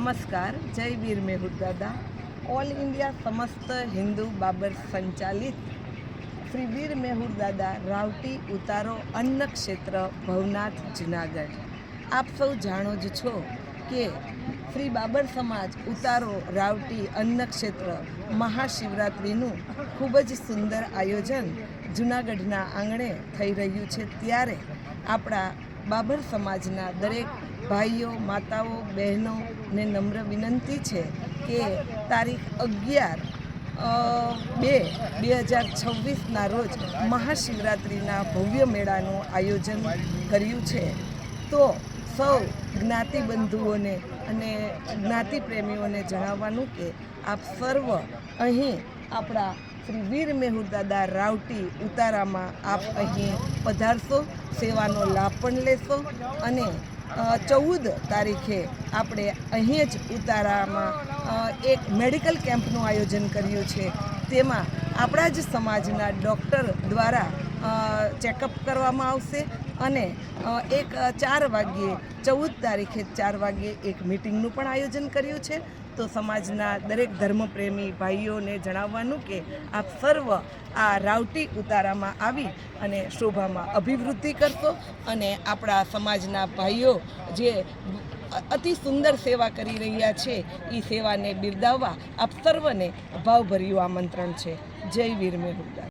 नमस्कार। जय वीर मेहुर दादा। ऑल इंडिया समस्त हिंदू बाबर संचालित श्री वीर मेहुर दादा रावटी उतारो अन्न क्षेत्र भवनाथ जूनागढ़। आप सौ जाणो ज छो कि श्री बाबर समाज उतारो रावटी अन्न क्षेत्र महाशिवरात्रिनु खूब ज सुंदर आयोजन जूनागढ़ना आंगणे थई रह्युं छे। त्यारे आपणा बाबर समाजना दरेक भाईओ माताओ बहनों ने नम्र विनंती है कि तारीख 11/2/2026 रोज महाशिवरात्रिना भव्य मेळाનું आयोजन कर्યું છે। तो सौ ज्ञाति बंधुओने अने ज्ञाति प्रेमीओने जणाववानुं के आप सर्व अहीं आपणा श्री वीर मेहुर दादा रावटी उतारामां आप अहीं पधारशो, सेवानो लाभ पण लेशो अने 14 तारीखे આપણે અહીં જ ઉતારામાં એક મેડિકલ કેમ્પનું આયોજન કર્યું છે। તેમાં આપણા જ સમાજના ડૉક્ટર દ્વારા ચેકઅપ કરવામાં આવશે અને 4 વાગ્યે 14 તારીખે 4 વાગ્યે એક મિટિંગનું પણ આયોજન કર્યું છે। તો સમાજના દરેક ધર્મપ્રેમી ભાઈઓને જણાવવાનું કે આપ સર્વ આ રાવટી ઉતારામાં આવી અને શોભામાં અભિવૃદ્ધિ કરશો અને આપણા સમાજના ભાઈઓ જે અતિ સુંદર સેવા કરી રહ્યા છે એ સેવાને બિરદાવવા આપ સર્વને ભાવભર્યું આમંત્રણ છે। જય વીર મેહુર દાદા।